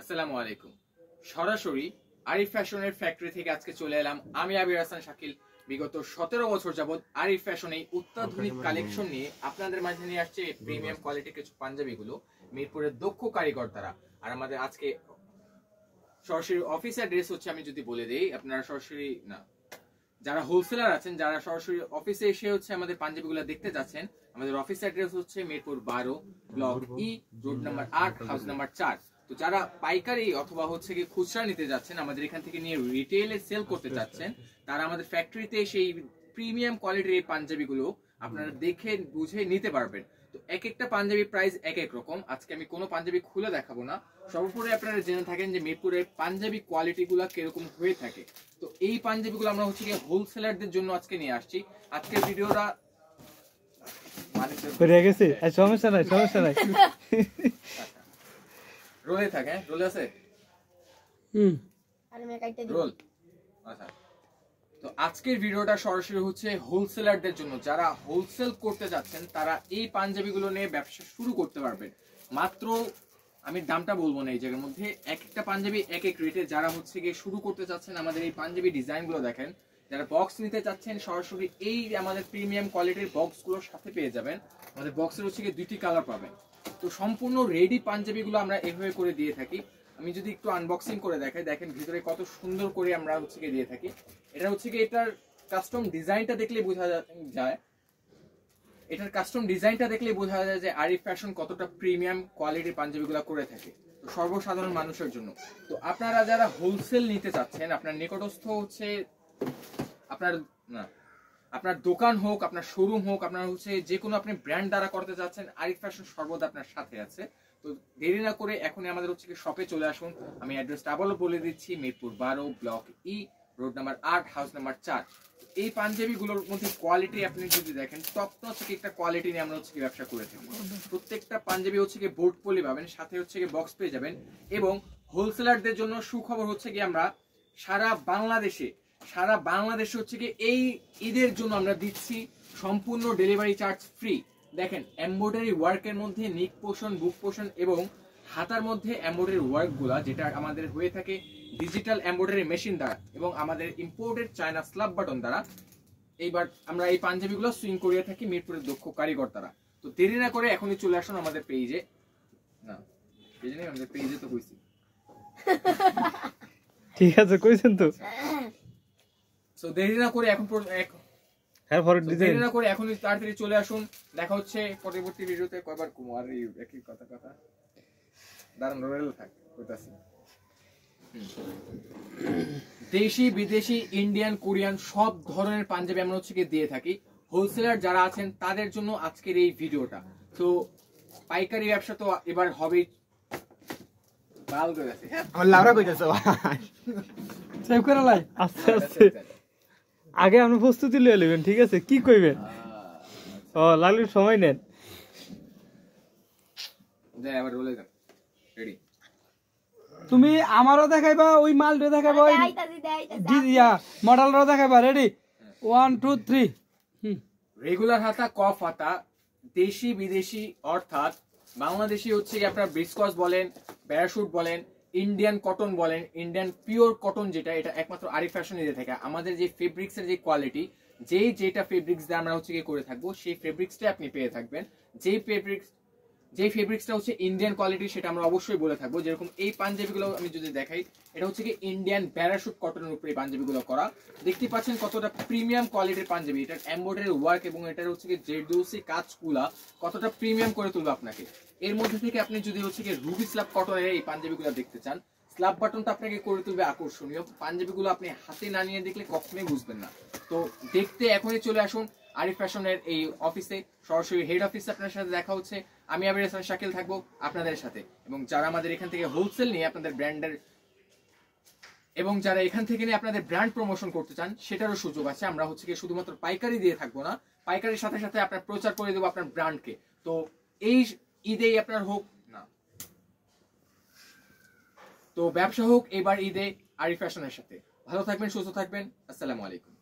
আসসালামু আলাইকুম। সরাসরি আরিফ ফ্যাশনের ফ্যাক্টরি থেকে আজকে চলে এলাম আমি আবির হাসান শাকিল। বিগত 17 বছর যাবত আরিফ ফ্যাশন এই অত্যাধুনিক কালেকশন নিয়ে আপনাদের মাঝে নিয়ে আসছে প্রিমিয়াম কোয়ালিটির কিছু পাঞ্জাবিগুলো মিরপুরের দক্ষ কারিগর দ্বারা। আর আমাদের আজকে সরাসরি অফিস অ্যাড্রেস হচ্ছে, আমি যদি বলে দেই, আপনারা সরাসরি না, যারা হোলসেলার আছেন, যারা সরাসরি অফিসে এসে হচ্ছে আমাদের পাঞ্জাবিগুলো দেখতে যাচ্ছেন, আমাদের অফিস অ্যাড্রেস হচ্ছে Mirpur 12 block E, road number 8, house number 4। তো যারা পাইকারি অথবা হচ্ছে কি খুচরা নিতে যাচ্ছেন, আমাদের এখান থেকে নিয়ে রিটেইলে সেল করতে যাচ্ছেন, তারা আমাদের ফ্যাক্টরিতে সেই প্রিমিয়াম কোয়ালিটির এই পাঞ্জাবিগুলো আপনারা দেখে বুঝে নিতে পারবেন। তো এক একটা পাঞ্জাবি প্রাইস এক এক রকম। আজকে আমি কোনো পাঞ্জাবি খুলে দেখাবো না, সর্বোপরি আপনারা জেনে থাকেন যে মিরপুরের পাঞ্জাবি কোয়ালিটিগুলো কিরকম হয়ে থাকে। তো এই পাঞ্জাবিগুলো আমরা হচ্ছে কি হোলসেলারদের জন্য আজকে নিয়ে আসছি। আজকের ভিডিওটা সমস্যা নাই রোলে থাকে, রোলে আছে রোল। আচ্ছা, তো আজকের ভিডিওটা সরাসরি হচ্ছে হোলসেলারদের জন্য, যারা হোলসেল করতে যাচ্ছেন তারা এই পাঞ্জাবিগুলো নিয়ে ব্যবসা শুরু করতে পারবেন। মাত্র, আমি দামটা বলবো না এই জায়গার মধ্যে, এক একটা পাঞ্জাবি এক এক রেটে। যারা হচ্ছে গিয়ে শুরু করতে চাচ্ছেন, আমাদের এই পাঞ্জাবি ডিজাইনগুলো দেখেন। যারা বক্স নিতে চাচ্ছেন, সরাসরি এই আমাদের প্রিমিয়াম কোয়ালিটির বক্সগুলোর সাথে পেয়ে যাবেন। আমাদের বক্সের হচ্ছে গিয়ে 2টি কালার পাবেন। তো সম্পূর্ণ রেডি পাঞ্জাবিগুলো আমরা এভাবে করে দিয়ে থাকি। আমি যদি একটু আনবক্সিং করে দেখাই, দেখেন ভিতরে কত সুন্দর করে আমরা হচ্ছে গিয়ে দিয়ে থাকি। এটা হচ্ছে গিয়ে এটার কাস্টম ডিজাইনটা দেখলে বোঝা যায়, এটার কাস্টম ডিজাইনটা দেখলে বোঝা যায় যে আরিফ ফ্যাশন কতটা প্রিমিয়াম কোয়ালিটির পাঞ্জাবিগুলো করে থাকে তো সর্বসাধারণ মানুষের জন্য। তো আপনারা যারা হোলসেল নিতে চাচ্ছেন, আপনার নিকটস্থ হচ্ছে আপনার দোকান হোক, আপনার শোরুম হোক, আপনার হচ্ছে যে কোনো আপনি ব্র্যান্ড দ্বারা করতে চাচ্ছেন, আরিফ ফ্যাশন সর্বদা আপনার সাথে আছে। তো দেরি না করে এখনই আমাদের হচ্ছে শপে চলে আসুন। আমি অ্যাড্রেসটা আবারও বলে দিচ্ছি, Mirpur 12 block E, road number 8, house number 4। এই পাঞ্জাবিগুলোর মধ্যে কোয়ালিটি আপনি যদি দেখেন, টপ নচ একটা কোয়ালিটি নিয়ে আমরা হচ্ছে ব্যবসা করে থাকি। প্রত্যেকটা পাঞ্জাবি হচ্ছে গিয়ে বোর্ড পলি পাবেন, সাথে হচ্ছে গিয়ে বক্স পেয়ে যাবেন। এবং হোলসেলারদের জন্য সুখবর হচ্ছে গিয়ে আমরা সারা বাংলাদেশে হচ্ছে গিয়ে এই ঈদের জন্য আমরা দিচ্ছি সম্পূর্ণ ডেলিভারি চার্জ ফ্রি। দেখেন এমব্রয়ডারি ওয়ার্কের মধ্যে নিক পোষণ, বুক পোষণ এবং হাতার মধ্যে এমব্রয়ডারি ওয়ার্কগুলা, যেটা আমাদের হয়ে থাকে ডিজিটাল এমব্রয়ডারি মেশিন দ্বারা এবং আমাদের ইম্পোর্টেড চায়না স্ল্যাব বাটন দ্বারা। এইবার আমরা এই পাঞ্জাবিগুলো সুইং করিয়ে থাকি মিরপুরের দক্ষ কারিগর দ্বারা। তো দেরি না করে এখনই চলে আসুন আমাদের পেজে, না পেজে নেই, আমাদের পেজে তো কইছি, ঠিক আছে কইছেন তো। সো দেরি না করে এখনই তাড়াতাড়ি চলে আসুন। দেখা হচ্ছে পরবর্তী ভিডিওতে। কয়বার কুমার একই কথা দাঁড়ান, রয়েল থাক কইতাছি। দেশি বিদেশি ইন্ডিয়ান কোরিয়ান সব ধরনের পাঞ্জাবি আমরা হচ্ছে দিয়ে থাকি। হোলসেলার যারা আছেন তাদের জন্য আজকের এই ভিডিওটা। তো পাইকারি ব্যবসা তো এবার হবেই। আগে আপনি প্রস্তুতি লিয়ে নেবেন, ঠিক আছে? কি কইবেন? ও লালুর সময় নেন। তুমি আমারও দেখাইবা, ওই মালটা দেখাইবা, ওই মডেলটাও দেখাইবা। রেডি, 1 2 3। রেগুলার হাতা, কফ হাতা, দেশি বিদেশি অর্থাৎ বাংলাদেশি হচ্ছে কি আপনার বিসকস বলেন, প্যারাশুট বলেন, ইন্ডিয়ান কটন বলেন, ইন্ডিয়ান পিওর কটন, যেটা এটা একমাত্র আরিফ ফ্যাশন দিয়ে থাকে। আমাদের যে ফেব্রিক্সের যে কোয়ালিটি, যেটা ফেব্রিক্স দিয়ে আমরা হচ্ছে কি করে থাকবো, সেই ফেব্রিক্সটা আপনি পেয়ে থাকবেন। যে ফেব্রিক্সটা হচ্ছে ইন্ডিয়ান কোয়ালিটি, সেটা আমরা অবশ্যই বলে থাকবো। যেরকম এই পাঞ্জাবিগুলো আমি যদি দেখাই, এটা হচ্ছে কি ইন্ডিয়ান প্যারাশুট কটনের উপরে এই পাঞ্জাবিগুলো করা। দেখতে পাচ্ছেন কতটা প্রিমিয়াম কোয়ালিটির পাঞ্জাবি। এটার এমব্রয়ডারি ওয়ার্ক এবং এটার হচ্ছে কি জেরদৌসি কাজগুলা কতটা প্রিমিয়াম করে তুলবে আপনাকে। এর মধ্যে থেকে আপনি যদি হচ্ছে কি রুবি স্ল্যাব কটনের এই পাঞ্জাবিগুলো দেখতে চান, স্ল্যাব বাটনটা আপনাকে করে তুলবে আকর্ষণীয়। পাঞ্জাবিগুলো আপনি হাতে না নিয়ে দেখলে কখনোই বুঝবেন না। তো দেখতে এখনই চলে আসুন আরিফ ফ্যাশনের এই অফিসে, সরাসরি হেড অফিসে আপনার সাথে দেখা হচ্ছে। আমি আবির হাসান শাকিল থাকবো আপনাদের সাথে। এবং যারা আমাদের এখান থেকে হোলসেল নিয়ে আপনাদের ব্র্যান্ডের এবং যারা এখান থেকে নিয়ে আপনাদের ব্র্যান্ড প্রমোশন করতে চান, সেটারও সুযোগ আছে। আমরা হচ্ছে কি শুধুমাত্র পাইকারি দিয়ে থাকবো না, পাইকারির সাথে সাথে আপনার প্রচার করে দেবো আপনার ব্র্যান্ডকে। তো এই ঈদেই আপনার হোক না, তো ব্যবসা হোক এবার ঈদে আরিফ ফ্যাশনের সাথে। ভালো থাকবেন, সুস্থ থাকবেন। আসসালামু আলাইকুম।